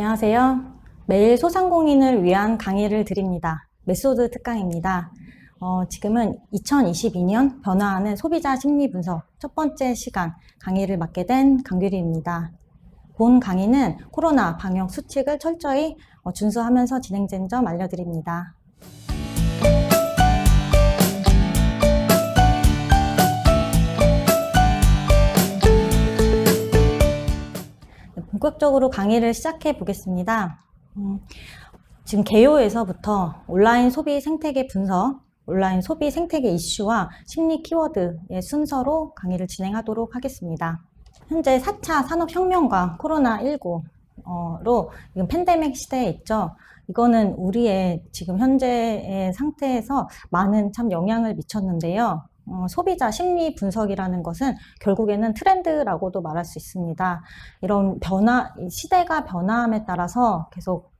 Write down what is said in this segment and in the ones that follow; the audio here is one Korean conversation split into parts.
안녕하세요. 매일 소상공인을 위한 강의를 드립니다. 메소드 특강입니다. 지금은 2022년 변화하는 소비자 심리 분석 첫 번째 시간 강의를 맡게 된 강규리입니다. 본 강의는 코로나 방역 수칙을 철저히 준수하면서 진행된 점 알려드립니다. 본격적으로 강의를 시작해 보겠습니다. 지금 개요에서부터 온라인 소비 생태계 분석, 온라인 소비 생태계 이슈와 심리 키워드의 순서로 강의를 진행하도록 하겠습니다. 현재 4차 산업혁명과 코로나19로 지금 팬데믹 시대에 있죠. 이거는 우리의 지금 현재의 상태에서 많은 참 영향을 미쳤는데요. 소비자 심리 분석이라는 것은 결국에는 트렌드라고도 말할 수 있습니다. 이런 시대가 변화함에 따라서 계속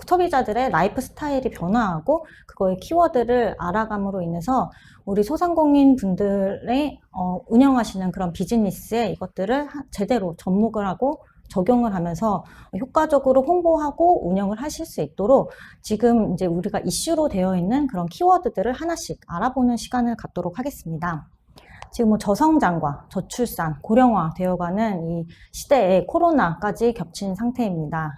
소비자들의 라이프 스타일이 변화하고 그거의 키워드를 알아감으로 인해서 우리 소상공인 분들의 운영하시는 그런 비즈니스에 이것들을 제대로 접목을 하고 적용을 하면서 효과적으로 홍보하고 운영을 하실 수 있도록 지금 이제 우리가 이슈로 되어 있는 그런 키워드들을 하나씩 알아보는 시간을 갖도록 하겠습니다. 지금 저성장과 저출산, 고령화 되어가는 이 시대에 코로나까지 겹친 상태입니다.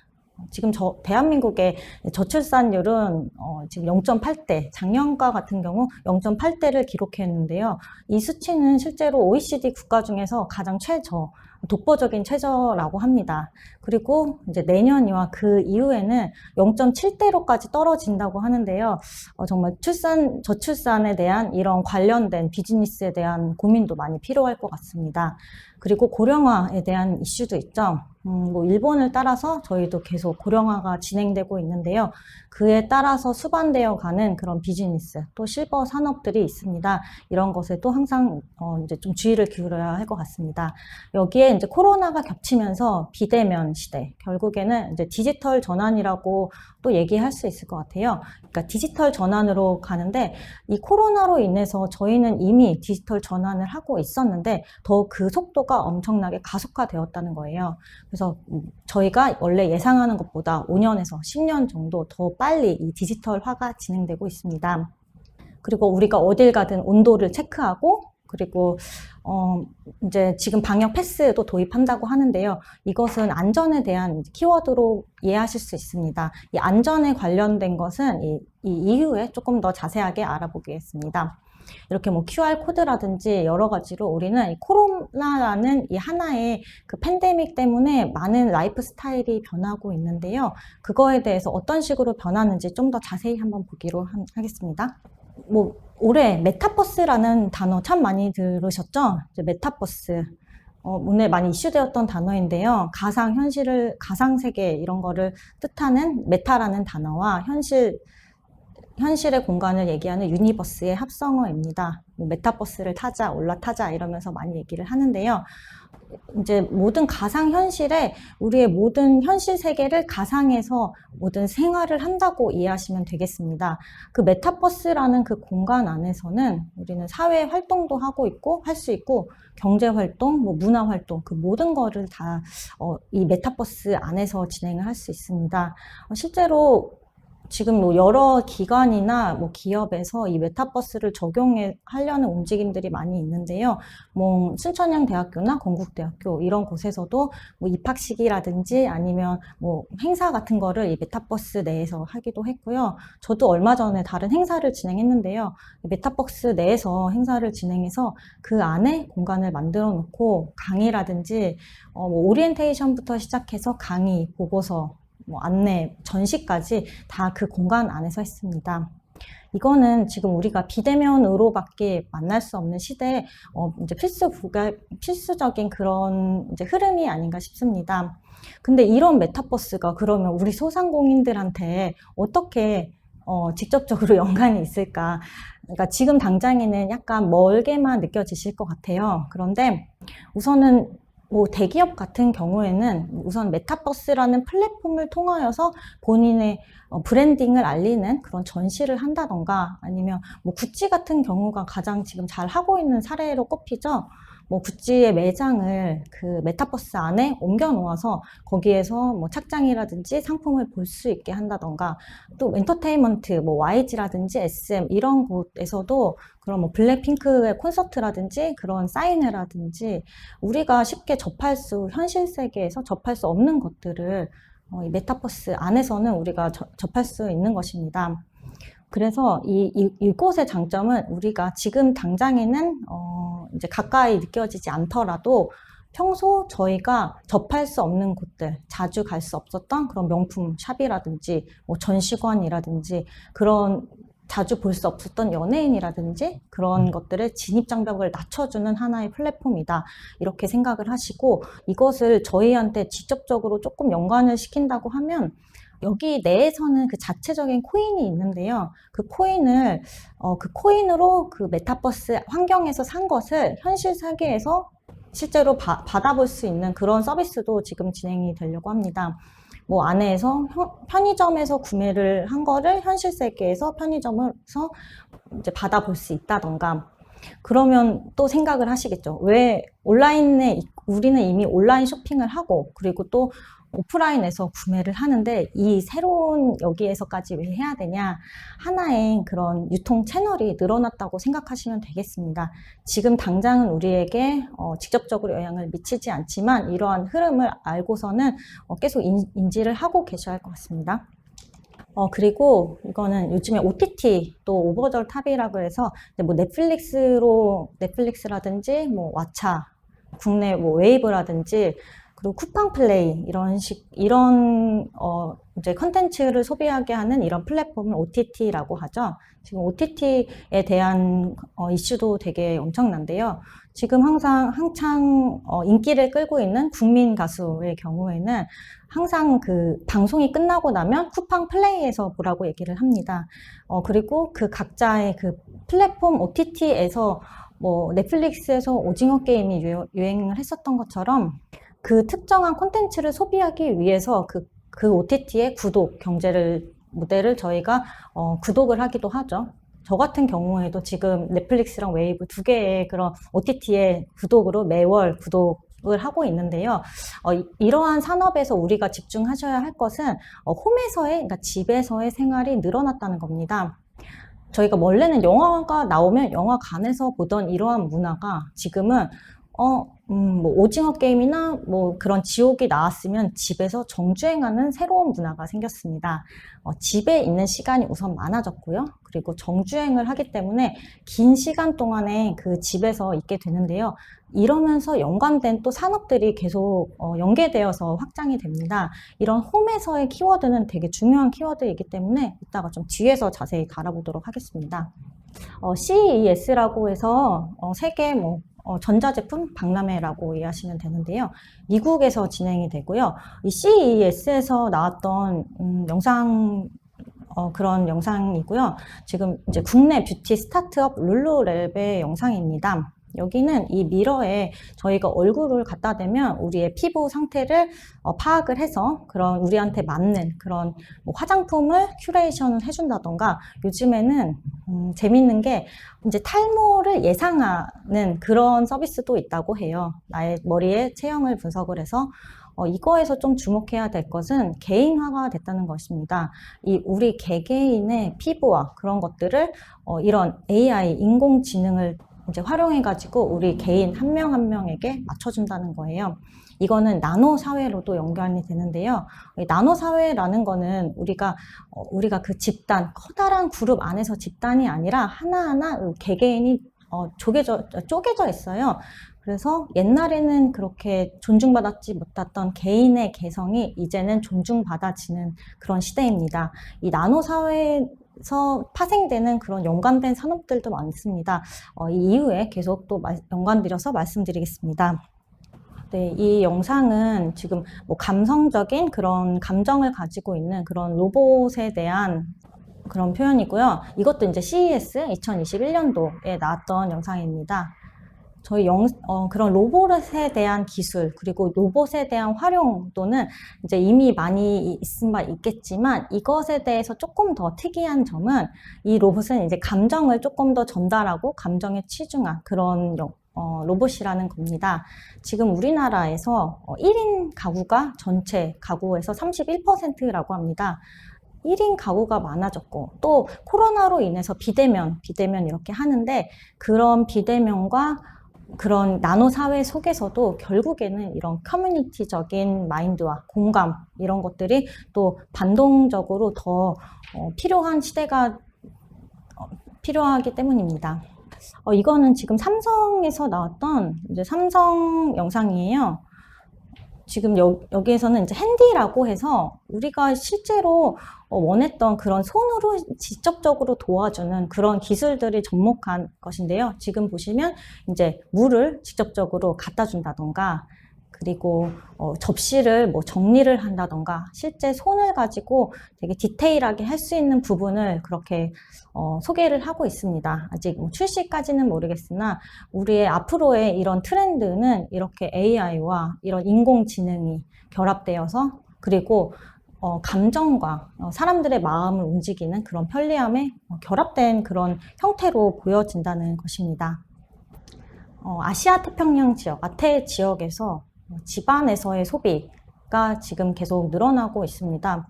지금 대한민국의 저출산율은 지금 0.8대, 작년과 같은 경우 0.8대를 기록했는데요. 이 수치는 실제로 OECD 국가 중에서 가장 독보적인 최저라고 합니다. 그리고 이제 내년이와 그 이후에는 0.7대로까지 떨어진다고 하는데요. 정말 저출산에 대한 이런 관련된 비즈니스에 대한 고민도 많이 필요할 것 같습니다. 그리고 고령화에 대한 이슈도 있죠. 일본을 따라서 저희도 계속 고령화가 진행되고 있는데요. 그에 따라서 수반되어 가는 그런 비즈니스, 또 실버 산업들이 있습니다. 이런 것에도 항상 이제 좀 주의를 기울여야 할 것 같습니다. 여기에 이제 코로나가 겹치면서 비대면 시대, 결국에는 이제 디지털 전환이라고 또 얘기할 수 있을 것 같아요. 그러니까 디지털 전환으로 가는데 이 코로나로 인해서 저희는 이미 디지털 전환을 하고 있었는데 더 그 속도가 엄청나게 가속화되었다는 거예요. 그래서 저희가 원래 예상하는 것보다 5년에서 10년 정도 더 빨리 이 디지털화가 진행되고 있습니다. 그리고 우리가 어딜 가든 온도를 체크하고 그리고 이제 지금 방역 패스도 도입한다고 하는데요. 이것은 안전에 대한 키워드로 이해하실 수 있습니다. 이 안전에 관련된 것은 이 이후에 조금 더 자세하게 알아보겠습니다. 이렇게 QR코드라든지 여러 가지로 우리는 이 코로나라는 이 하나의 그 팬데믹 때문에 많은 라이프 스타일이 변하고 있는데요. 그거에 대해서 어떤 식으로 변하는지 좀 더 자세히 한번 보기로 하겠습니다. 올해 메타버스라는 단어 참 많이 들으셨죠? 이제 메타버스. 오늘 많이 이슈되었던 단어인데요. 가상세계 이런 거를 뜻하는 메타라는 단어와 현실의 공간을 얘기하는 유니버스의 합성어입니다. 메타버스를 타자, 올라타자 이러면서 많이 얘기를 하는데요. 이제 모든 가상현실에 우리의 모든 현실 세계를 가상에서 모든 생활을 한다고 이해하시면 되겠습니다. 그 메타버스라는 그 공간 안에서는 우리는 사회 활동도 하고 있고 할 수 있고 경제 활동, 문화 활동 그 모든 거를 다 이 메타버스 안에서 진행을 할 수 있습니다. 실제로 지금 여러 기관이나 기업에서 이 메타버스를 적용하려는 움직임들이 많이 있는데요. 순천향대학교나 건국대학교 이런 곳에서도 입학식이라든지 아니면 행사 같은 거를 이 메타버스 내에서 하기도 했고요. 저도 얼마 전에 다른 행사를 진행했는데요. 메타버스 내에서 행사를 진행해서 그 안에 공간을 만들어 놓고 강의라든지 오리엔테이션부터 시작해서 강의, 보고서 안내, 전시까지 다 그 공간 안에서 했습니다. 이거는 지금 우리가 비대면으로밖에 만날 수 없는 시대에 이제 필수적인 그런 이제 흐름이 아닌가 싶습니다. 근데 이런 메타버스가 그러면 우리 소상공인들한테 어떻게 직접적으로 연관이 있을까? 그러니까 지금 당장에는 약간 멀게만 느껴지실 것 같아요. 그런데 우선은 대기업 같은 경우에는 우선 메타버스라는 플랫폼을 통하여서 본인의 브랜딩을 알리는 그런 전시를 한다던가 아니면 구찌 같은 경우가 가장 지금 잘 하고 있는 사례로 꼽히죠. 뭐 구찌의 매장을 그 메타버스 안에 옮겨 놓아서 거기에서 뭐 착장이라든지 상품을 볼 수 있게 한다던가, 또 엔터테인먼트 뭐 YG라든지 SM 이런 곳에서도 그런 뭐 블랙핑크의 콘서트라든지 그런 사인회라든지 우리가 쉽게 현실 세계에서 접할 수 없는 것들을 이 메타버스 안에서는 우리가 접할 수 있는 것입니다. 그래서 이곳의 장점은 우리가 지금 당장에는 이제 가까이 느껴지지 않더라도 평소 저희가 접할 수 없는 곳들, 자주 갈 수 없었던 그런 명품 샵이라든지 뭐 전시관이라든지 그런 자주 볼 수 없었던 연예인이라든지 그런 것들의 진입 장벽을 낮춰주는 하나의 플랫폼이다, 이렇게 생각을 하시고, 이것을 저희한테 직접적으로 조금 연관을 시킨다고 하면 여기 내에서는 그 자체적인 코인이 있는데요. 그 코인으로 그 메타버스 환경에서 산 것을 현실 세계에서 실제로 받아볼 수 있는 그런 서비스도 지금 진행이 되려고 합니다. 뭐 안에서 편의점에서 구매를 한 거를 현실 세계에서 편의점에서 이제 받아볼 수 있다던가. 그러면 또 생각을 하시겠죠. 왜 우리는 이미 온라인 쇼핑을 하고 그리고 또 오프라인에서 구매를 하는데 이 새로운 여기에서까지 왜 해야 되냐? 하나의 그런 유통 채널이 늘어났다고 생각하시면 되겠습니다. 지금 당장은 우리에게 직접적으로 영향을 미치지 않지만 이러한 흐름을 알고서는 계속 인지를 하고 계셔야 할 것 같습니다. 그리고 이거는 요즘에 OTT 또 오버 더 탑이라고 해서 뭐 넷플릭스라든지 뭐 왓챠, 국내 뭐 웨이브라든지 그리고 쿠팡 플레이 이런 이제 컨텐츠를 소비하게 하는 이런 플랫폼을 OTT라고 하죠. 지금 OTT에 대한 이슈도 되게 엄청난데요. 지금 한창 인기를 끌고 있는 국민 가수의 경우에는 항상 그 방송이 끝나고 나면 쿠팡 플레이에서 보라고 얘기를 합니다. 그리고 그 각자의 그 플랫폼 OTT에서 뭐 넷플릭스에서 오징어 게임이 유행을 했었던 것처럼 그 특정한 콘텐츠를 소비하기 위해서 그 OTT의 구독 모델을 저희가 구독을 하기도 하죠. 저 같은 경우에도 지금 넷플릭스랑 웨이브 두 개의 그런 OTT의 구독으로 매월 구독을 하고 있는데요. 이러한 산업에서 우리가 집중하셔야 할 것은 그러니까 집에서의 생활이 늘어났다는 겁니다. 저희가 원래는 영화가 나오면 영화관에서 보던 이러한 문화가 지금은 뭐 오징어 게임이나 뭐 그런 지옥이 나왔으면 집에서 정주행하는 새로운 문화가 생겼습니다. 집에 있는 시간이 우선 많아졌고요. 그리고 정주행을 하기 때문에 긴 시간 동안에 그 집에서 있게 되는데요. 이러면서 연관된 또 산업들이 계속 연계되어서 확장이 됩니다. 이런 홈에서의 키워드는 되게 중요한 키워드이기 때문에 이따가 좀 뒤에서 자세히 다뤄보도록 하겠습니다. CES라고 해서 세계 전자제품 박람회라고 이해하시면 되는데요. 미국에서 진행이 되고요. 이 CES에서 나왔던 그런 영상이고요. 지금 이제 국내 뷰티 스타트업 룰루랩의 영상입니다. 여기는 이 미러에 저희가 얼굴을 갖다 대면 우리의 피부 상태를 파악을 해서 그런 우리한테 맞는 그런 뭐 화장품을 큐레이션을 해준다던가, 요즘에는 재밌는 게 이제 탈모를 예상하는 그런 서비스도 있다고 해요. 나의 머리의 체형을 분석을 해서 이거에서 좀 주목해야 될 것은 개인화가 됐다는 것입니다. 우리 개개인의 피부와 그런 것들을 이런 AI, 인공지능을 이제 활용해가지고 우리 개인 한 명 한 명에게 맞춰준다는 거예요. 이거는 나노 사회로도 연관이 되는데요. 나노 사회라는 거는 우리가 그 집단, 커다란 그룹 안에서 집단이 아니라 하나하나 개개인이 쪼개져 있어요. 그래서 옛날에는 그렇게 존중받지 못했던 개인의 개성이 이제는 존중받아지는 그런 시대입니다. 이 나노 사회에서 파생되는 그런 연관된 산업들도 많습니다. 이 이후에 계속 또 연관드려서 말씀드리겠습니다. 네, 이 영상은 지금 뭐 감성적인 그런 감정을 가지고 있는 그런 로봇에 대한 그런 표현이고요. 이것도 이제 CES 2021년도에 나왔던 영상입니다. 저희 그런 로봇에 대한 기술, 그리고 로봇에 대한 활용도는 이제 이미 많이 있은 바 있겠지만, 이것에 대해서 조금 더 특이한 점은 이 로봇은 이제 감정을 조금 더 전달하고 감정에 치중한 그런 로봇이라는 겁니다. 지금 우리나라에서 1인 가구가 전체 가구에서 31%라고 합니다. 1인 가구가 많아졌고 또 코로나로 인해서 비대면 이렇게 하는데 그런 비대면과 그런 나노 사회 속에서도 결국에는 이런 커뮤니티적인 마인드와 공감 이런 것들이 또 반동적으로 더 필요한 시대가 필요하기 때문입니다. 이거는 지금 삼성에서 나왔던 이제 삼성 영상이에요. 지금 여기에서는 이제 핸디라고 해서 우리가 실제로 원했던 그런 손으로 직접적으로 도와주는 그런 기술들이 접목한 것인데요. 지금 보시면 이제 물을 직접적으로 갖다 준다던가 그리고 접시를 뭐 정리를 한다던가 실제 손을 가지고 되게 디테일하게 할 수 있는 부분을 그렇게 소개를 하고 있습니다. 아직 뭐 출시까지는 모르겠으나 우리의 앞으로의 이런 트렌드는 이렇게 AI와 이런 인공지능이 결합되어서 그리고 감정과 사람들의 마음을 움직이는 그런 편리함에 결합된 그런 형태로 보여진다는 것입니다. 아시아 태평양 지역, 아태 지역에서 집안에서의 소비가 지금 계속 늘어나고 있습니다.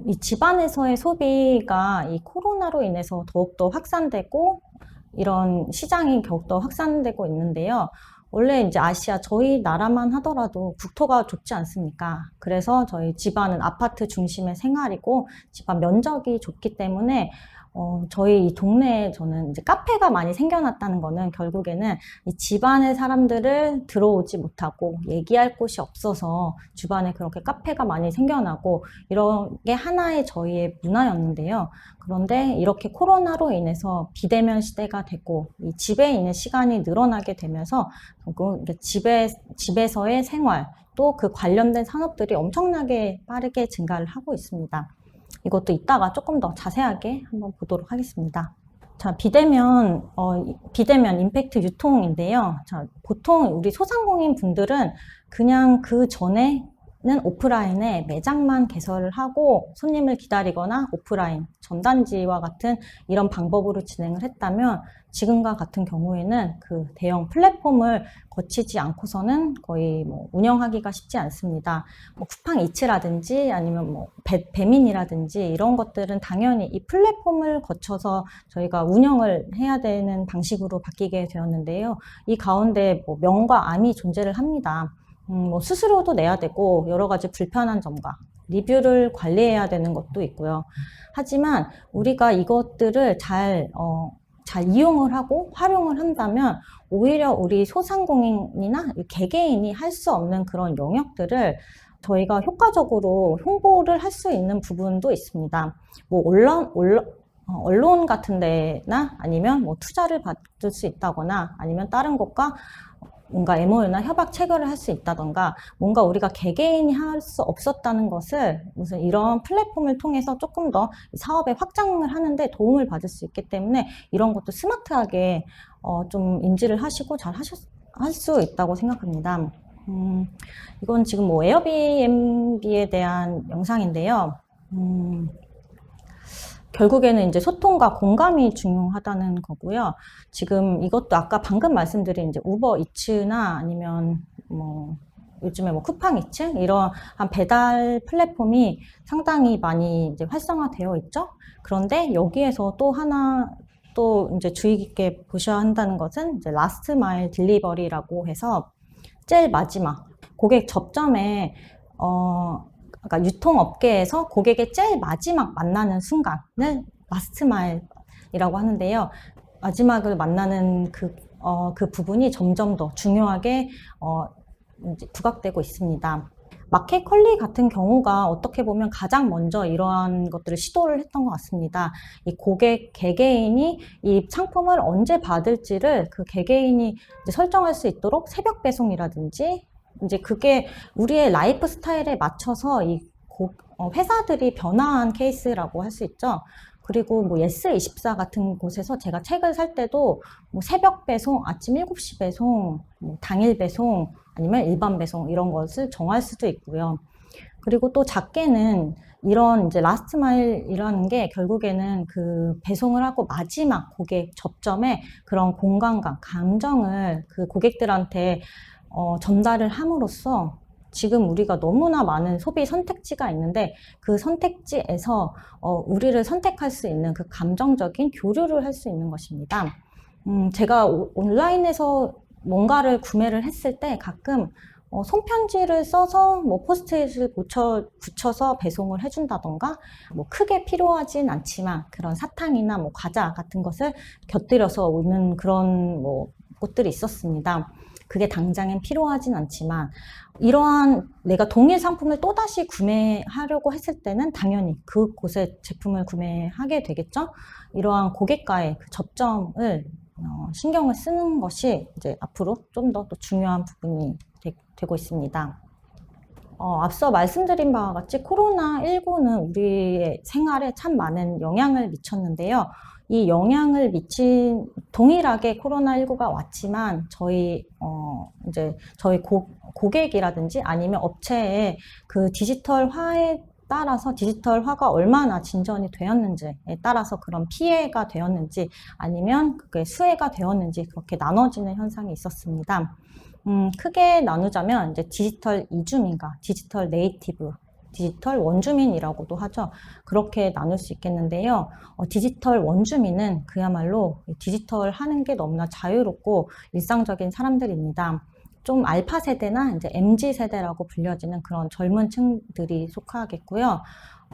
이 집안에서의 소비가 이 코로나로 인해서 더욱더 확산되고 이런 시장이 더욱더 확산되고 있는데요. 원래 이제 아시아 저희 나라만 하더라도 국토가 좁지 않습니까? 그래서 저희 집안은 아파트 중심의 생활이고 집안 면적이 좁기 때문에 저희 이 동네에 저는 이제 카페가 많이 생겨났다는 거는 결국에는 이 집안의 사람들을 들어오지 못하고 얘기할 곳이 없어서 주변에 그렇게 카페가 많이 생겨나고 이런 게 하나의 저희의 문화였는데요. 그런데 이렇게 코로나로 인해서 비대면 시대가 되고 이 집에 있는 시간이 늘어나게 되면서 집에서의 생활 또 그 관련된 산업들이 엄청나게 빠르게 증가를 하고 있습니다. 이것도 이따가 조금 더 자세하게 한번 보도록 하겠습니다. 자, 비대면 임팩트 유통인데요. 자, 보통 우리 소상공인 분들은 그냥 그 전에는 오프라인에 매장만 개설을 하고 손님을 기다리거나 오프라인 전단지와 같은 이런 방법으로 진행을 했다면 지금과 같은 경우에는 그 대형 플랫폼을 거치지 않고서는 거의 뭐 운영하기가 쉽지 않습니다. 뭐 쿠팡이츠라든지 아니면 뭐 배민이라든지 이런 것들은 당연히 이 플랫폼을 거쳐서 저희가 운영을 해야 되는 방식으로 바뀌게 되었는데요. 이 가운데 뭐 명과 암이 존재를 합니다. 뭐 수수료도 내야 되고 여러 가지 불편한 점과 리뷰를 관리해야 되는 것도 있고요. 하지만 우리가 이것들을 잘 이용을 하고 활용을 한다면 오히려 우리 소상공인이나 개개인이 할 수 없는 그런 영역들을 저희가 효과적으로 홍보를 할 수 있는 부분도 있습니다. 뭐 언론 같은 데나 아니면 뭐 투자를 받을 수 있다거나 아니면 다른 곳과 뭔가 MOU나 협약 체결을 할 수 있다던가 뭔가 우리가 개개인이 할 수 없었다는 것을 무슨 이런 플랫폼을 통해서 조금 더 사업의 확장을 하는데 도움을 받을 수 있기 때문에 이런 것도 스마트하게 좀 인지를 하시고 잘 할 수 있다고 생각합니다. 이건 지금 뭐 에어비앤비에 대한 영상인데요. 결국에는 이제 소통과 공감이 중요하다는 거고요. 지금 이것도 아까 방금 말씀드린 이제 우버이츠나 아니면 뭐 요즘에 뭐 쿠팡이츠 이러한 배달 플랫폼이 상당히 많이 이제 활성화되어 있죠. 그런데 여기에서 또 하나 또 이제 주의 깊게 보셔야 한다는 것은 이제 라스트 마일 딜리버리라고 해서 제일 마지막 고객 접점에 그러니까 유통업계에서 고객의 제일 마지막 만나는 순간을 라스트 마일이라고 하는데요. 마지막을 만나는 그 부분이 점점 더 중요하게 이제 부각되고 있습니다. 마켓 컬리 같은 경우가 어떻게 보면 가장 먼저 이러한 것들을 시도를 했던 것 같습니다. 이 고객 개개인이 이 상품을 언제 받을지를 그 개개인이 이제 설정할 수 있도록 새벽 배송이라든지 이제 그게 우리의 라이프 스타일에 맞춰서 이 회사들이 변화한 케이스라고 할 수 있죠. 그리고 뭐 예스24 같은 곳에서 제가 책을 살 때도 뭐 새벽 배송, 아침 7시 배송, 뭐 당일 배송, 아니면 일반 배송 이런 것을 정할 수도 있고요. 그리고 또 작게는 이런 이제 라스트 마일이라는 게 결국에는 그 배송을 하고 마지막 고객 접점에 그런 공간감, 감정을 그 고객들한테 전달을 함으로써 지금 우리가 너무나 많은 소비 선택지가 있는데 그 선택지에서 우리를 선택할 수 있는 그 감정적인 교류를 할 수 있는 것입니다. 제가 온라인에서 뭔가를 구매를 했을 때 가끔 손편지를 써서 뭐 포스트잇을 붙여서 배송을 해준다던가 뭐 크게 필요하진 않지만 그런 사탕이나 뭐 과자 같은 것을 곁들여서 오는 그런 뭐 것들이 있었습니다. 그게 당장엔 필요하진 않지만 이러한 내가 동일 상품을 또다시 구매하려고 했을 때는 당연히 그곳의 제품을 구매하게 되겠죠. 이러한 고객과의 그 접점을 신경을 쓰는 것이 이제 앞으로 좀 더 중요한 부분이 되고 있습니다. 앞서 말씀드린 바와 같이 코로나19는 우리의 생활에 참 많은 영향을 미쳤는데요. 이 영향을 미친 동일하게 코로나19가 왔지만 이제 저희 고객이라든지 아니면 업체의 그 디지털화에 따라서 디지털화가 얼마나 진전이 되었는지에 따라서 그런 피해가 되었는지 아니면 그게 수혜가 되었는지 그렇게 나눠지는 현상이 있었습니다. 크게 나누자면 이제 디지털 이주민과 디지털 네이티브, 디지털 원주민이라고도 하죠. 그렇게 나눌 수 있겠는데요. 디지털 원주민은 그야말로 디지털 하는 게 너무나 자유롭고 일상적인 사람들입니다. 좀 알파 세대나 이제 MZ 세대라고 불려지는 그런 젊은 층들이 속하겠고요.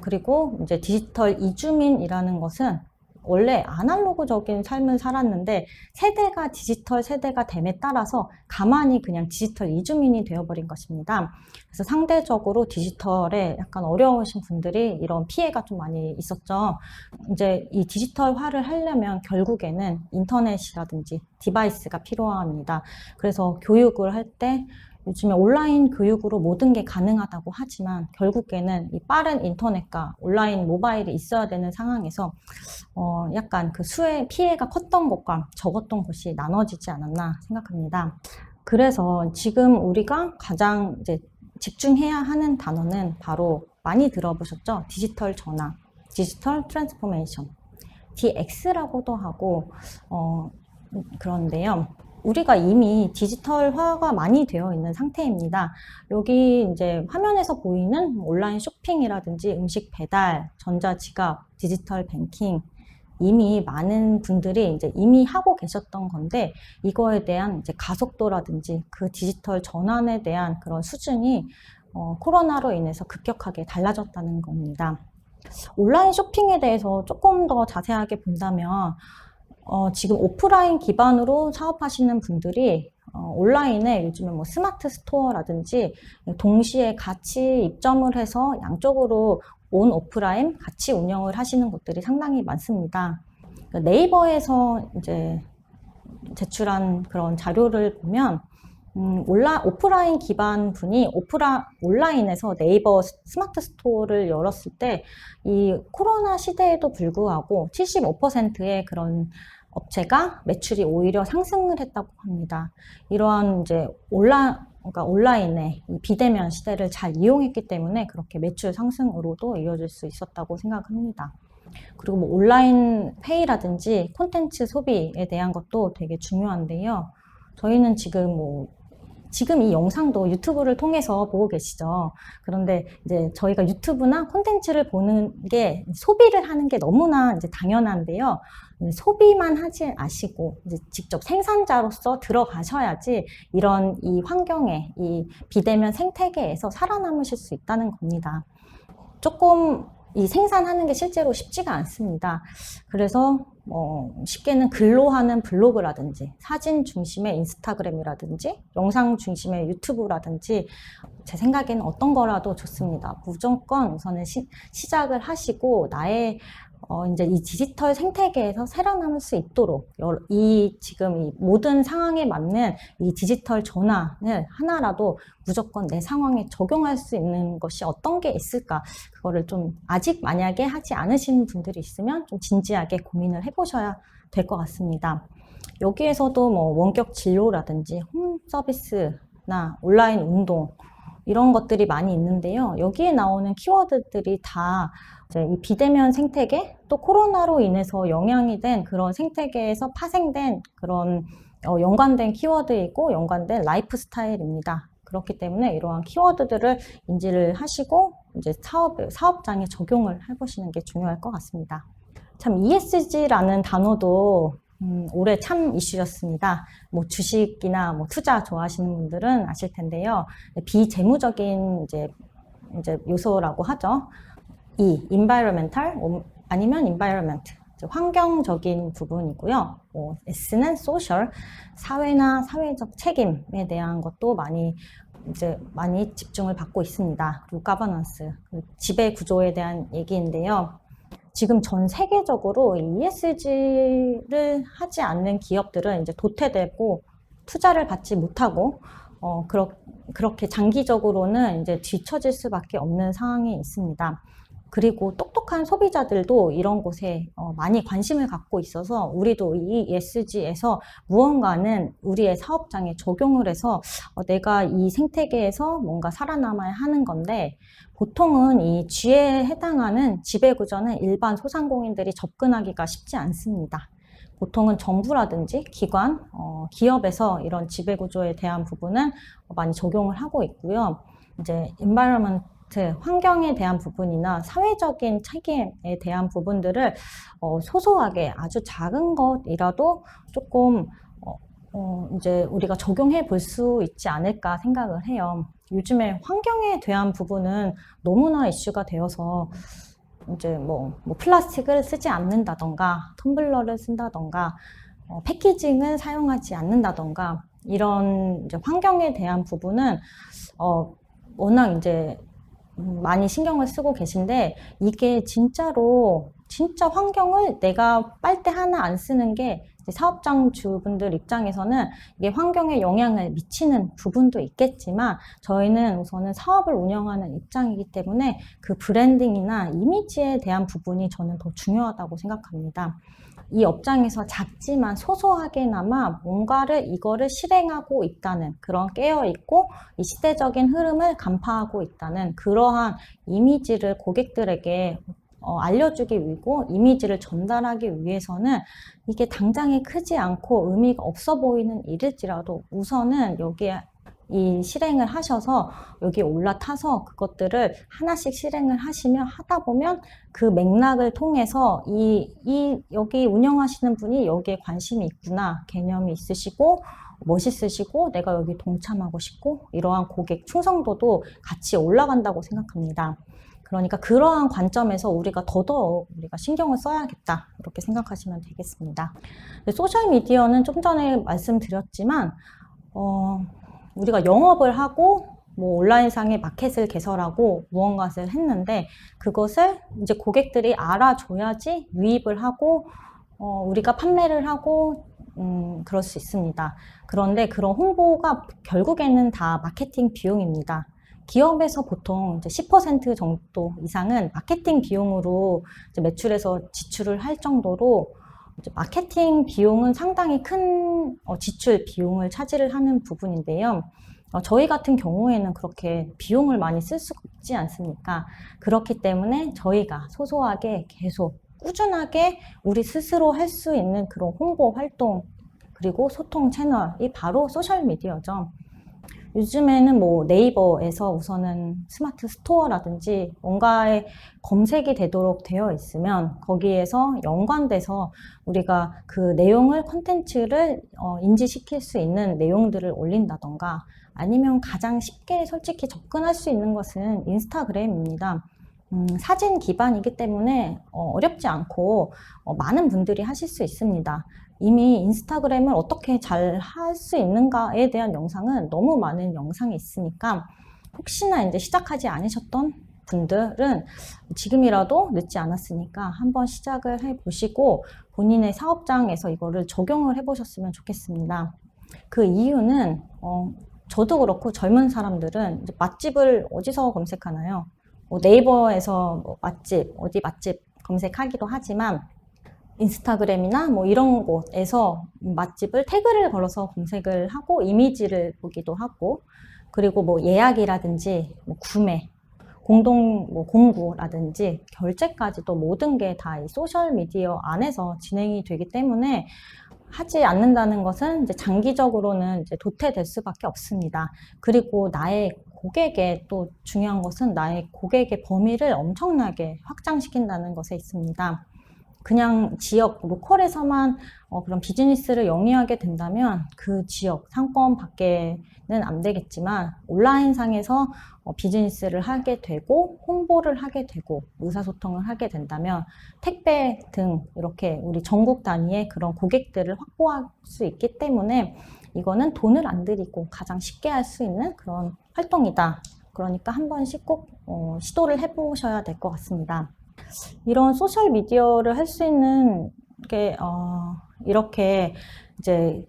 그리고 이제 디지털 이주민이라는 것은 원래 아날로그적인 삶을 살았는데 세대가 디지털 세대가 됨에 따라서 가만히 그냥 디지털 이주민이 되어버린 것입니다. 그래서 상대적으로 디지털에 약간 어려우신 분들이 이런 피해가 좀 많이 있었죠. 이제 이 디지털화를 하려면 결국에는 인터넷이라든지 디바이스가 필요합니다. 그래서 교육을 할 때 요즘에 온라인 교육으로 모든 게 가능하다고 하지만 결국에는 이 빠른 인터넷과 온라인 모바일이 있어야 되는 상황에서 약간 그 피해가 컸던 것과 적었던 것이 나눠지지 않았나 생각합니다. 그래서 지금 우리가 가장 이제 집중해야 하는 단어는 바로 많이 들어보셨죠? 디지털 전환, 디지털 트랜스포메이션, DX라고도 하고 그런데요. 우리가 이미 디지털화가 많이 되어 있는 상태입니다. 여기 이제 화면에서 보이는 온라인 쇼핑이라든지 음식 배달, 전자지갑, 디지털 뱅킹, 이미 많은 분들이 이제 이미 하고 계셨던 건데 이거에 대한 이제 가속도라든지 그 디지털 전환에 대한 그런 수준이 코로나로 인해서 급격하게 달라졌다는 겁니다. 온라인 쇼핑에 대해서 조금 더 자세하게 본다면 지금 오프라인 기반으로 사업하시는 분들이 온라인에 요즘에 뭐 스마트 스토어라든지 동시에 같이 입점을 해서 양쪽으로 온 오프라인 같이 운영을 하시는 곳들이 상당히 많습니다. 네이버에서 이제 제출한 그런 자료를 보면 오프라인 기반 분이 온라인에서 네이버 스마트 스토어를 열었을 때 이 코로나 시대에도 불구하고 75%의 그런 업체가 매출이 오히려 상승을 했다고 합니다. 이러한 이제 그러니까 온라인의 비대면 시대를 잘 이용했기 때문에 그렇게 매출 상승으로도 이어질 수 있었다고 생각합니다. 그리고 뭐 온라인 페이라든지 콘텐츠 소비에 대한 것도 되게 중요한데요. 저희는 지금 이 영상도 유튜브를 통해서 보고 계시죠. 그런데 이제 저희가 유튜브나 콘텐츠를 보는 게 소비를 하는 게 너무나 이제 당연한데요. 소비만 하지 마시고 이제 직접 생산자로서 들어가셔야지 이런 이 환경에 이 비대면 생태계에서 살아남으실 수 있다는 겁니다. 조금 이 생산하는 게 실제로 쉽지가 않습니다. 그래서 쉽게는 글로 하는 블로그라든지 사진 중심의 인스타그램이라든지 영상 중심의 유튜브라든지 제 생각에는 어떤 거라도 좋습니다. 무조건 우선은 시작을 하시고 나의 이제 이 디지털 생태계에서 살아남을 수 있도록 지금 이 모든 상황에 맞는 이 디지털 전환을 하나라도 무조건 내 상황에 적용할 수 있는 것이 어떤 게 있을까, 그거를 좀 아직 만약에 하지 않으신 분들이 있으면 좀 진지하게 고민을 해보셔야 될 것 같습니다. 여기에서도 뭐 원격 진료라든지 홈 서비스나 온라인 운동, 이런 것들이 많이 있는데요. 여기에 나오는 키워드들이 다 이제 이 비대면 생태계, 또 코로나로 인해서 영향이 된 그런 생태계에서 파생된 그런 연관된 키워드이고 연관된 라이프 스타일입니다. 그렇기 때문에 이러한 키워드들을 인지를 하시고 이제 사업장에 적용을 해보시는 게 중요할 것 같습니다. 참 ESG라는 단어도 올해 참 이슈였습니다. 뭐 주식이나 뭐 투자 좋아하시는 분들은 아실 텐데요. 비재무적인 이제 요소라고 하죠. environmental 아니면 environment 환경적인 부분이고요. S는 social 사회나 사회적 책임에 대한 것도 많이 집중을 받고 있습니다. 그리고 governance 지배 구조에 대한 얘기인데요. 지금 전 세계적으로 ESG를 하지 않는 기업들은 이제 도태되고 투자를 받지 못하고 그렇게 장기적으로는 이제 뒤처질 수밖에 없는 상황이 있습니다. 그리고 똑똑한 소비자들도 이런 곳에 많이 관심을 갖고 있어서 우리도 이 ESG에서 무언가는 우리의 사업장에 적용을 해서 내가 이 생태계에서 뭔가 살아남아야 하는 건데 보통은 이 G에 해당하는 지배구조는 일반 소상공인들이 접근하기가 쉽지 않습니다. 보통은 정부라든지 기관, 기업에서 이런 지배구조에 대한 부분은 많이 적용을 하고 있고요. 이제 environment 환경에 대한 부분이나 사회적인 책임에 대한 부분들을 소소하게 아주 작은 것이라도 조금 이제 우리가 적용해 볼 수 있지 않을까 생각을 해요. 요즘에 환경에 대한 부분은 너무나 이슈가 되어서 이제 뭐 플라스틱을 쓰지 않는다던가 텀블러를 쓴다던가 패키징을 사용하지 않는다던가 이런 이제 환경에 대한 부분은 워낙 이제 많이 신경을 쓰고 계신데 이게 진짜로 진짜 환경을 내가 빨대 하나 안 쓰는 게 사업장 주분들 입장에서는 이게 환경에 영향을 미치는 부분도 있겠지만 저희는 우선은 사업을 운영하는 입장이기 때문에 그 브랜딩이나 이미지에 대한 부분이 저는 더 중요하다고 생각합니다. 이 업장에서 작지만 소소하게나마 뭔가를 이거를 실행하고 있다는 그런 깨어있고 이 시대적인 흐름을 간파하고 있다는 그러한 이미지를 고객들에게 알려주기 위고 이미지를 전달하기 위해서는 이게 당장에 크지 않고 의미가 없어 보이는 일일지라도 우선은 여기에 이 실행을 하셔서 여기 올라타서 그것들을 하나씩 실행을 하다 보면 그 맥락을 통해서 여기 운영하시는 분이 여기에 관심이 있구나, 개념이 있으시고 멋있으시고 내가 여기 동참하고 싶고 이러한 고객 충성도도 같이 올라간다고 생각합니다. 그러니까 그러한 관점에서 우리가 더더욱 우리가 신경을 써야겠다 이렇게 생각하시면 되겠습니다. 소셜미디어는 좀 전에 말씀드렸지만 우리가 영업을 하고 뭐 온라인상의 마켓을 개설하고 무언가를 했는데 그것을 이제 고객들이 알아줘야지 유입을 하고 우리가 판매를 하고 그럴 수 있습니다. 그런데 그런 홍보가 결국에는 다 마케팅 비용입니다. 기업에서 보통 이제 10% 정도 이상은 마케팅 비용으로 이제 매출에서 지출을 할 정도로 이제 마케팅 비용은 상당히 큰 지출 비용을 차지를 하는 부분인데요. 저희 같은 경우에는 그렇게 비용을 많이 쓸 수가 없지 않습니까? 그렇기 때문에 저희가 소소하게 계속 꾸준하게 우리 스스로 할 수 있는 그런 홍보 활동 그리고 소통 채널이 바로 소셜미디어죠. 요즘에는 뭐 네이버에서 우선은 스마트 스토어라든지 뭔가에 검색이 되도록 되어 있으면 거기에서 연관돼서 우리가 그 내용을 콘텐츠를 인지시킬 수 있는 내용들을 올린다던가 아니면 가장 쉽게 솔직히 접근할 수 있는 것은 인스타그램입니다. 사진 기반이기 때문에 어렵지 않고 많은 분들이 하실 수 있습니다. 이미 인스타그램을 어떻게 잘 할 수 있는가에 대한 영상은 너무 많은 영상이 있으니까 혹시나 이제 시작하지 않으셨던 분들은 지금이라도 늦지 않았으니까 한번 시작을 해보시고 본인의 사업장에서 이거를 적용을 해보셨으면 좋겠습니다. 그 이유는 저도 그렇고 젊은 사람들은 이제 맛집을 어디서 검색하나요? 네이버에서 뭐 맛집, 어디 맛집 검색하기도 하지만 인스타그램이나 뭐 이런 곳에서 맛집을 태그를 걸어서 검색을 하고 이미지를 보기도 하고, 그리고 뭐 예약이라든지 뭐 구매, 공동 뭐 공구라든지 결제까지도 모든 게 다 이 소셜 미디어 안에서 진행이 되기 때문에 하지 않는다는 것은 이제 장기적으로는 이제 도태될 수밖에 없습니다. 그리고 나의 고객의 또 중요한 것은 나의 고객의 범위를 엄청나게 확장시킨다는 것에 있습니다. 그냥 지역, 로컬에서만 그런 비즈니스를 영위하게 된다면 그 지역, 상권 밖에는 안 되겠지만 온라인상에서 비즈니스를 하게 되고 홍보를 하게 되고 의사소통을 하게 된다면 택배 등 이렇게 우리 전국 단위의 그런 고객들을 확보할 수 있기 때문에 이거는 돈을 안 들이고 가장 쉽게 할 수 있는 그런 활동이다. 그러니까 한 번씩 꼭 시도를 해보셔야 될 것 같습니다. 이런 소셜 미디어를 할 수 있는 게 이렇게 이제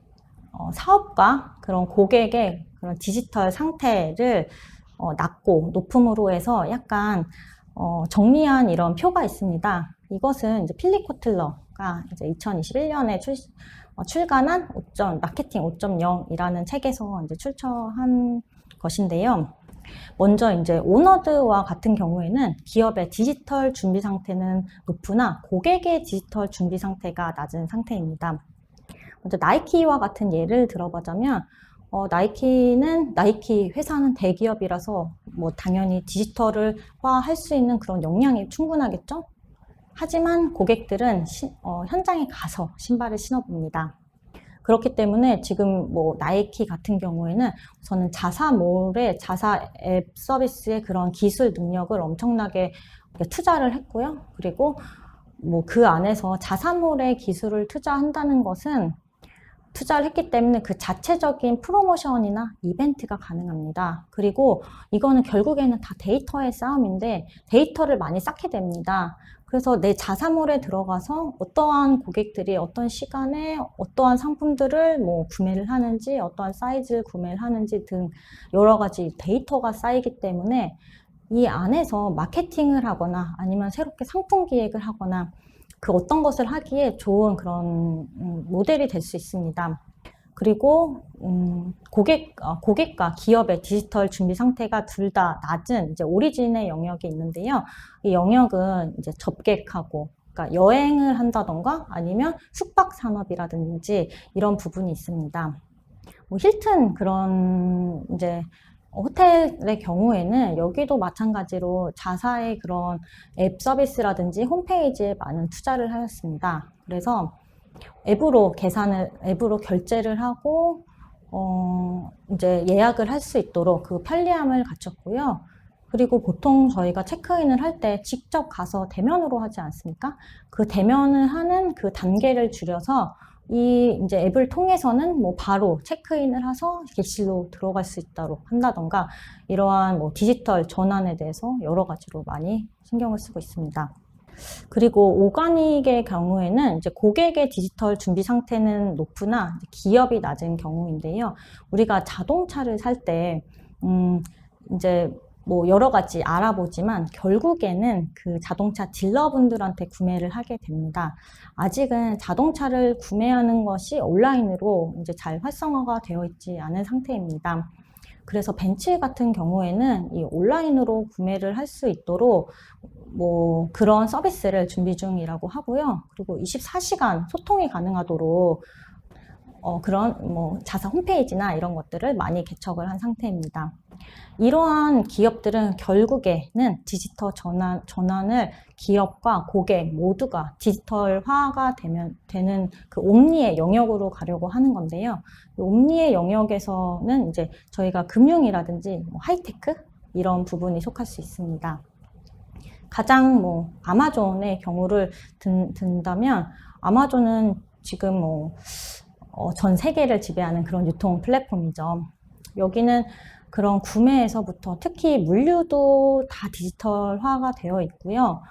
사업과 그런 고객의 그런 디지털 상태를 낮고 높음으로 해서 약간 정리한 이런 표가 있습니다. 이것은 이제 필립 코틀러가 이제 2021년에 출간한 마케팅 5.0이라는 책에서 이제 출처한 것인데요. 먼저 이제 오너드와 같은 경우에는 기업의 디지털 준비 상태는 높으나 고객의 디지털 준비 상태가 낮은 상태입니다. 먼저 나이키와 같은 예를 들어보자면 나이키 회사는 대기업이라서 뭐 당연히 디지털화 할 수 있는 그런 역량이 충분하겠죠? 하지만 고객들은 현장에 가서 신발을 신어봅니다. 그렇기 때문에 지금 뭐 나이키 같은 경우에는 저는 자사몰의 자사 앱 서비스의 그런 기술 능력을 엄청나게 투자를 했고요. 그리고 뭐 그 안에서 자사몰의 기술을 투자한다는 것은 투자를 했기 때문에 그 자체적인 프로모션이나 이벤트가 가능합니다. 그리고 이거는 결국에는 다 데이터의 싸움인데 데이터를 많이 쌓게 됩니다. 그래서 내 자사몰에 들어가서 어떠한 고객들이 어떤 시간에 어떠한 상품들을 뭐 구매를 하는지, 어떠한 사이즈를 구매를 하는지 등 여러 가지 데이터가 쌓이기 때문에 이 안에서 마케팅을 하거나 아니면 새롭게 상품 기획을 하거나 그 어떤 것을 하기에 좋은 그런 모델이 될 수 있습니다. 그리고 고객과 기업의 디지털 준비 상태가 둘 다 낮은 이제 오리진의 영역이 있는데요. 이 영역은 이제 접객하고, 그러니까 여행을 한다던가 아니면 숙박 산업이라든지 이런 부분이 있습니다. 뭐 힐튼 그런 이제 호텔의 경우에는 여기도 마찬가지로 자사의 그런 앱 서비스라든지 홈페이지에 많은 투자를 하였습니다. 그래서 앱으로 결제를 하고 이제 예약을 할 수 있도록 그 편리함을 갖췄고요. 그리고 보통 저희가 체크인을 할 때 직접 가서 대면으로 하지 않습니까? 그 대면을 하는 그 단계를 줄여서 이 이제 앱을 통해서는 뭐 바로 체크인을 해서 객실로 들어갈 수 있도록 한다던가 이러한 뭐 디지털 전환에 대해서 여러 가지로 많이 신경을 쓰고 있습니다. 그리고 오가닉의 경우에는 이제 고객의 디지털 준비 상태는 높으나 기업이 낮은 경우인데요. 우리가 자동차를 살 때 이제 뭐 여러 가지 알아보지만 결국에는 그 자동차 딜러분들한테 구매를 하게 됩니다. 아직은 자동차를 구매하는 것이 온라인으로 이제 잘 활성화가 되어 있지 않은 상태입니다. 그래서 벤츠 같은 경우에는 이 온라인으로 구매를 할 수 있도록 뭐 그런 서비스를 준비 중이라고 하고요. 그리고 24시간 소통이 가능하도록 그런 뭐 자사 홈페이지나 이런 것들을 많이 개척을 한 상태입니다. 이러한 기업들은 결국에는 디지털 전환을 기업과 고객 모두가 디지털화가 되는 그 옴니의 영역으로 가려고 하는 건데요. 옴니의 영역에서는 이제 저희가 금융이라든지 뭐 하이테크 이런 부분이 속할 수 있습니다. 가장 뭐 아마존의 경우를 든다면 아마존은 지금 뭐 전 세계를 지배하는 그런 유통 플랫폼이죠. 여기는 그런 구매에서부터 특히 물류도 다 디지털화가 되어 있고요.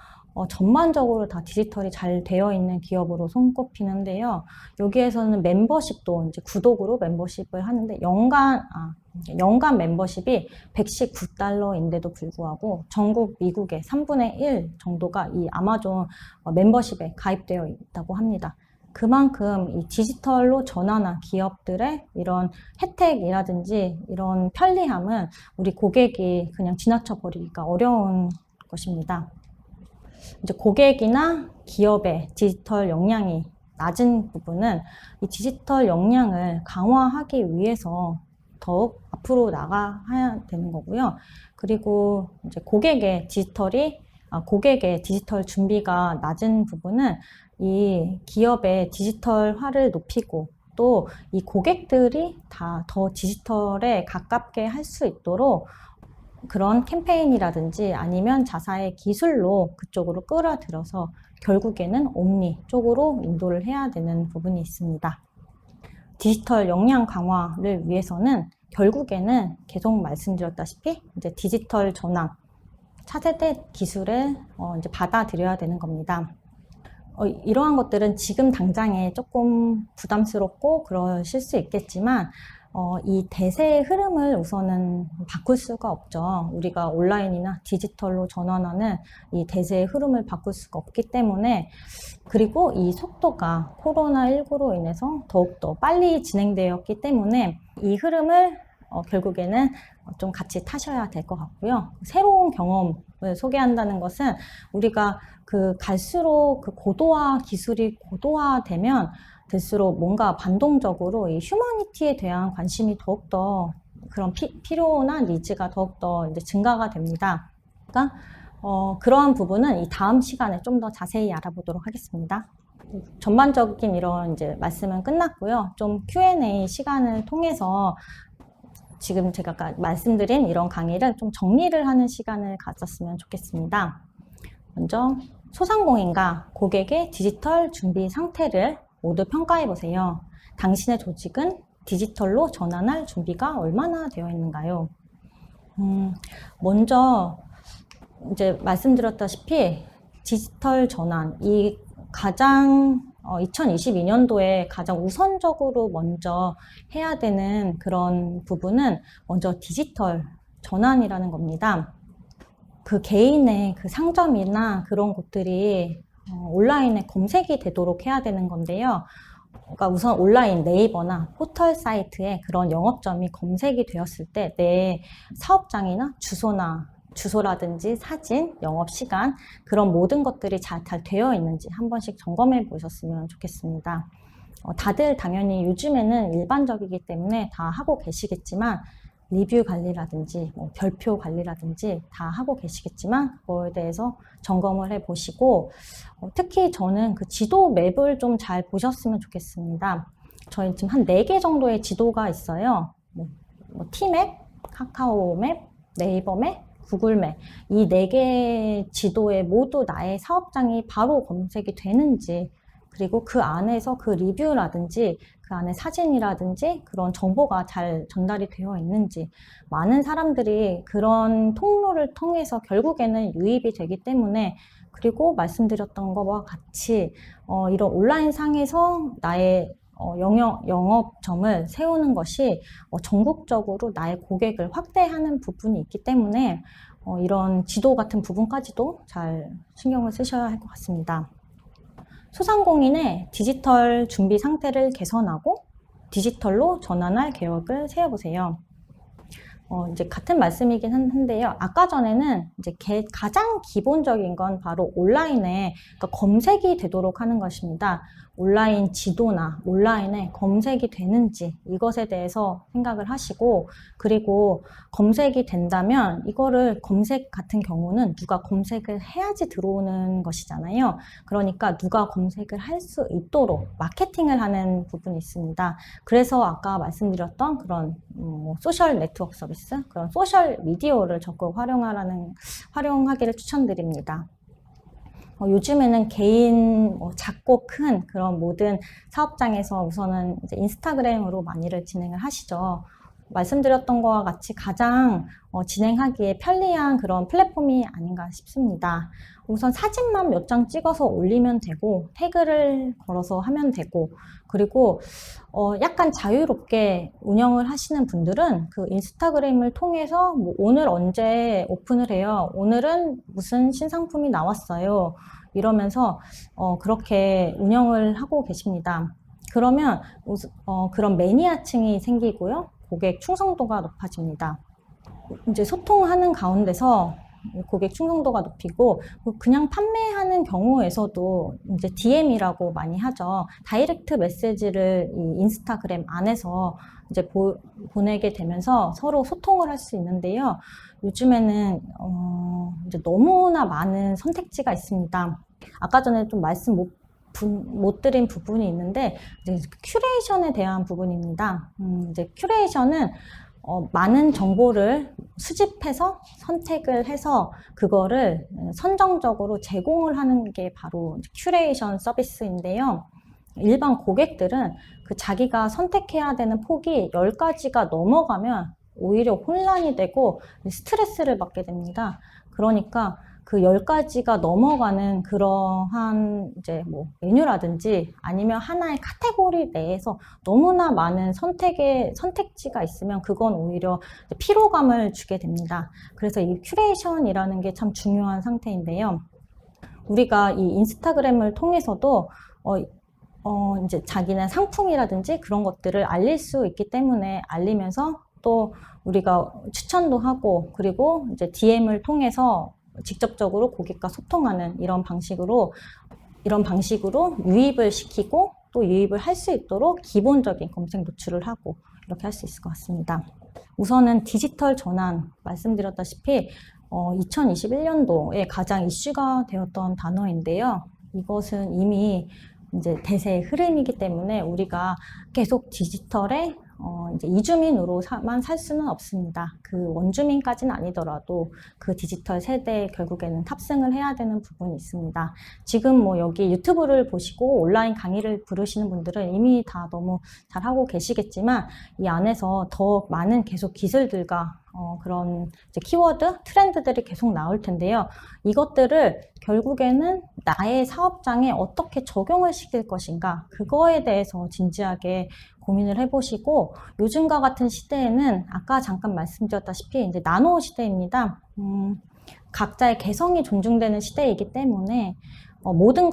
전반적으로 다 디지털이 잘 되어 있는 기업으로 손꼽히는데요. 여기에서는 멤버십도 이제 구독으로 멤버십을 하는데 연간 멤버십이 $119인데도 불구하고 전국 미국의 3분의 1 정도가 이 아마존 멤버십에 가입되어 있다고 합니다. 그만큼 이 디지털로 전환한 기업들의 이런 혜택이라든지 이런 편리함은 우리 고객이 그냥 지나쳐 버리기가 어려운 것입니다. 이제 고객이나 기업의 디지털 역량이 낮은 부분은 이 디지털 역량을 강화하기 위해서 더욱 앞으로 나가야 되는 거고요. 그리고 이제 고객의 디지털 준비가 낮은 부분은 이 기업의 디지털화를 높이고 또 이 고객들이 다 더 디지털에 가깝게 할 수 있도록 그런 캠페인이라든지 아니면 자사의 기술로 그쪽으로 끌어들여서 결국에는 옴니 쪽으로 인도를 해야 되는 부분이 있습니다. 디지털 역량 강화를 위해서는 결국에는 계속 말씀드렸다시피 이제 디지털 전환, 차세대 기술을 이제 받아들여야 되는 겁니다. 이러한 것들은 지금 당장에 조금 부담스럽고 그러실 수 있겠지만 이 대세의 흐름을 우선은 바꿀 수가 없죠. 우리가 온라인이나 디지털로 전환하는 이 대세의 흐름을 바꿀 수가 없기 때문에 그리고 이 속도가 코로나19로 인해서 더욱더 빨리 진행되었기 때문에 이 흐름을 결국에는 좀 같이 타셔야 될 것 같고요. 새로운 경험을 소개한다는 것은 우리가 갈수록 기술이 고도화되면 될수록 뭔가 반동적으로 이 휴머니티에 대한 관심이 더욱더 그런 필요나 니즈가 더욱더 이제 증가가 됩니다. 그러니까 그러한 부분은 이 다음 시간에 좀 더 자세히 알아보도록 하겠습니다. 전반적인 이런 이제 말씀은 끝났고요. 좀 Q&A 시간을 통해서 지금 제가 아까 말씀드린 이런 강의를 좀 정리를 하는 시간을 가졌으면 좋겠습니다. 먼저 소상공인과 고객의 디지털 준비 상태를 모두 평가해 보세요. 당신의 조직은 디지털로 전환할 준비가 얼마나 되어 있는가요? 먼저 이제 말씀드렸다시피 디지털 전환, 이 가장 2022년도에 가장 우선적으로 먼저 해야 되는 그런 부분은 먼저 디지털 전환이라는 겁니다. 그 개인의 그 상점이나 그런 곳들이 온라인에 검색이 되도록 해야 되는 건데요. 그러니까 우선 온라인 네이버나 포털 사이트에 그런 영업점이 검색이 되었을 때 내 사업장이나 주소라든지 사진, 영업시간 그런 모든 것들이 잘 되어 있는지 한 번씩 점검해 보셨으면 좋겠습니다. 다들 당연히 요즘에는 일반적이기 때문에 다 하고 계시겠지만 리뷰 관리라든지 별표 관리라든지 다 하고 계시겠지만 그거에 대해서 점검을 해 보시고 특히 저는 그 지도 맵을 좀 잘 보셨으면 좋겠습니다. 저희 지금 한 4개 정도의 지도가 있어요. 티맵, 카카오맵, 네이버맵, 구글맵 이 4개 지도에 모두 나의 사업장이 바로 검색이 되는지 그리고 그 안에서 그 리뷰라든지 그 안에 사진이라든지 그런 정보가 잘 전달이 되어 있는지 많은 사람들이 그런 통로를 통해서 결국에는 유입이 되기 때문에 그리고 말씀드렸던 것과 같이 이런 온라인 상에서 나의 영업점을 세우는 것이 전국적으로 나의 고객을 확대하는 부분이 있기 때문에 이런 지도 같은 부분까지도 잘 신경을 쓰셔야 할 것 같습니다. 소상공인의 디지털 준비 상태를 개선하고 디지털로 전환할 계획을 세워보세요. 이제 같은 말씀이긴 한데요. 아까 전에는 이제 가장 기본적인 건 바로 온라인에 그러니까 검색이 되도록 하는 것입니다. 온라인 지도나 온라인에 검색이 되는지 이것에 대해서 생각을 하시고 그리고 검색이 된다면 이거를 검색 같은 경우는 누가 검색을 해야지 들어오는 것이잖아요. 그러니까 누가 검색을 할 수 있도록 마케팅을 하는 부분이 있습니다. 그래서 아까 말씀드렸던 그런 소셜 네트워크 서비스, 그런 소셜 미디어를 적극 활용하기를 추천드립니다. 요즘에는 개인 작고 큰 그런 모든 사업장에서 우선은 이제 인스타그램으로 많이를 진행을 하시죠. 말씀드렸던 것과 같이 가장 진행하기에 편리한 그런 플랫폼이 아닌가 싶습니다. 우선 사진만 몇 장 찍어서 올리면 되고 태그를 걸어서 하면 되고, 그리고 약간 자유롭게 운영을 하시는 분들은 그 인스타그램을 통해서 뭐 오늘 언제 오픈을 해요, 오늘은 무슨 신상품이 나왔어요, 이러면서 그렇게 운영을 하고 계십니다. 그러면 그런 매니아층이 생기고요, 고객 충성도가 높아집니다. 이제 소통하는 가운데서 고객 충성도가 높이고, 그냥 판매하는 경우에서도 이제 DM이라고 많이 하죠. 다이렉트 메시지를 이 인스타그램 안에서 이제 보내게 되면서 서로 소통을 할 수 있는데요. 요즘에는 이제 너무나 많은 선택지가 있습니다. 아까 전에 좀 말씀 못 드린 부분이 있는데, 이제 큐레이션에 대한 부분입니다. 이제 큐레이션은 많은 정보를 수집해서 선택을 해서 그거를 선정적으로 제공을 하는 게 바로 큐레이션 서비스인데요. 일반 고객들은 그 자기가 선택해야 되는 폭이 10가지가 넘어가면 오히려 혼란이 되고 스트레스를 받게 됩니다. 그러니까 그 10가지가 넘어가는 그러한 이제 뭐 메뉴라든지 아니면 하나의 카테고리 내에서 너무나 많은 선택지가 있으면 그건 오히려 피로감을 주게 됩니다. 그래서 이 큐레이션이라는 게 참 중요한 상태인데요. 우리가 이 인스타그램을 통해서도 이제 자기네 상품이라든지 그런 것들을 알릴 수 있기 때문에 알리면서 또 우리가 추천도 하고, 그리고 이제 DM을 통해서 직접적으로 고객과 소통하는 이런 방식으로 유입을 시키고 또 유입을 할 수 있도록 기본적인 검색 노출을 하고 이렇게 할 수 있을 것 같습니다. 우선은 디지털 전환, 말씀드렸다시피 2021년도에 가장 이슈가 되었던 단어인데요. 이것은 이미 이제 대세의 흐름이기 때문에 우리가 계속 디지털에 이제 이주민으로만 살 수는 없습니다. 그 원주민까지는 아니더라도 그 디지털 세대에 결국에는 탑승을 해야 되는 부분이 있습니다. 지금 뭐 여기 유튜브를 보시고 온라인 강의를 들으시는 분들은 이미 다 너무 잘하고 계시겠지만, 이 안에서 더 많은 계속 기술들과 그런 이제 키워드, 트렌드들이 계속 나올 텐데요. 이것들을 결국에는 나의 사업장에 어떻게 적용을 시킬 것인가, 그거에 대해서 진지하게 고민을 해보시고, 요즘과 같은 시대에는 아까 잠깐 말씀드렸다시피 이제 나노 시대입니다. 각자의 개성이 존중되는 시대이기 때문에 모든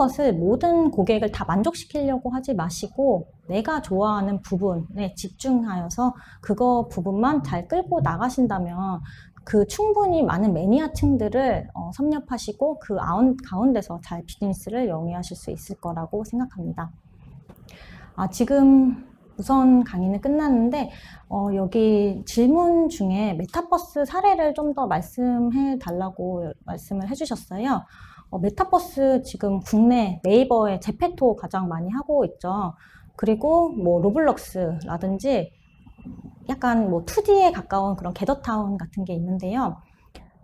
고객을 다 만족시키려고 하지 마시고 내가 좋아하는 부분에 집중하여서 그거 부분만 잘 끌고 나가신다면 그 충분히 많은 매니아층들을 섭렵하시고 그 가운데서 잘 비즈니스를 영위하실 수 있을 거라고 생각합니다. 지금 우선 강의는 끝났는데 여기 질문 중에 메타버스 사례를 좀 더 말씀해 달라고 말씀을 해주셨어요. 메타버스 지금 국내 네이버의 제페토 가장 많이 하고 있죠. 그리고 뭐 로블록스라든지 약간 뭐 2D에 가까운 그런 게더타운 같은 게 있는데요.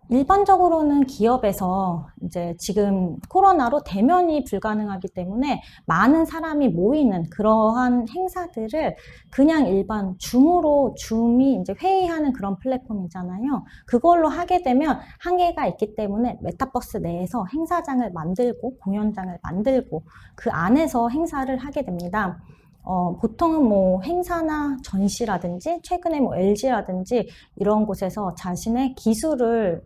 일반적으로는 기업에서 이제 지금 코로나로 대면이 불가능하기 때문에 많은 사람이 모이는 그러한 행사들을 그냥 일반 줌이 이제 회의하는 그런 플랫폼이잖아요. 그걸로 하게 되면 한계가 있기 때문에 메타버스 내에서 행사장을 만들고 공연장을 만들고 그 안에서 행사를 하게 됩니다. 보통은 뭐 행사나 전시라든지 최근에 뭐 LG라든지 이런 곳에서 자신의 기술을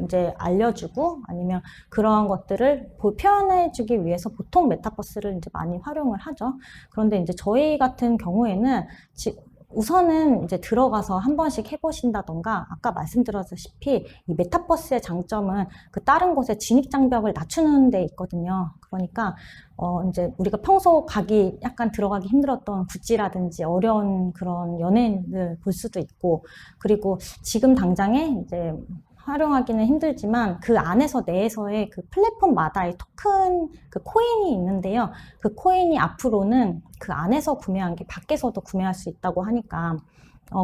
이제 알려주고 아니면 그러한 것들을 표현해주기 위해서 보통 메타버스를 이제 많이 활용을 하죠. 그런데 이제 저희 같은 경우에는 우선은 이제 들어가서 한 번씩 해보신다던가, 아까 말씀드렸다시피 이 메타버스의 장점은 그 다른 곳의 진입 장벽을 낮추는 데 있거든요. 그러니까 이제 우리가 평소 약간 들어가기 힘들었던 구찌라든지 어려운 그런 연예인을 볼 수도 있고, 그리고 지금 당장에 이제 활용하기는 힘들지만 그 안에서 내에서의 그 플랫폼마다의 토큰, 그 코인이 있는데요. 그 코인이 앞으로는 그 안에서 구매한 게 밖에서도 구매할 수 있다고 하니까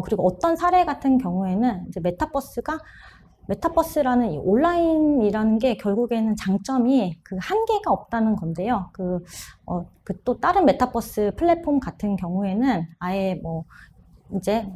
그리고 어떤 사례 같은 경우에는 이제 메타버스라는 이 온라인이라는 게 결국에는 장점이 그 한계가 없다는 건데요. 또 다른 메타버스 플랫폼 같은 경우에는 아예 뭐 이제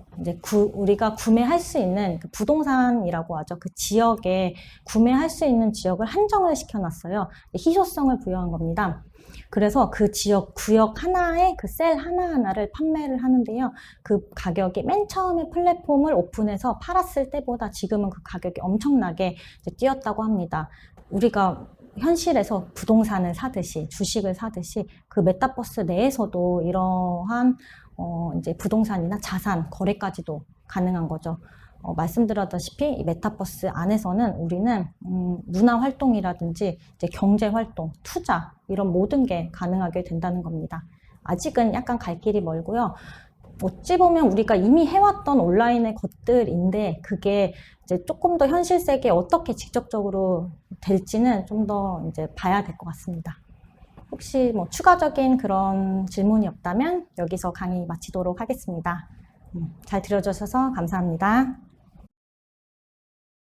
우리가 구매할 수 있는 그 부동산이라고 하죠. 그 지역에 구매할 수 있는 지역을 한정을 시켜놨어요. 희소성을 부여한 겁니다. 그래서 그 지역, 구역 하나에 그 셀 하나하나를 판매를 하는데요. 그 가격이 맨 처음에 플랫폼을 오픈해서 팔았을 때보다 지금은 그 가격이 엄청나게 뛰었다고 합니다. 우리가 현실에서 부동산을 사듯이, 주식을 사듯이 그 메타버스 내에서도 이러한 이제 부동산이나 자산 거래까지도 가능한 거죠. 말씀드렸다시피 이 메타버스 안에서는 우리는 문화 활동이라든지 이제 경제 활동, 투자 이런 모든 게 가능하게 된다는 겁니다. 아직은 약간 갈 길이 멀고요. 어찌 보면 우리가 이미 해왔던 온라인의 것들인데 그게 이제 조금 더 현실 세계에 어떻게 직접적으로 될지는 좀 더 이제 봐야 될 것 같습니다. 혹시 뭐 추가적인 그런 질문이 없다면 여기서 강의 마치도록 하겠습니다. 잘 들어주셔서 감사합니다.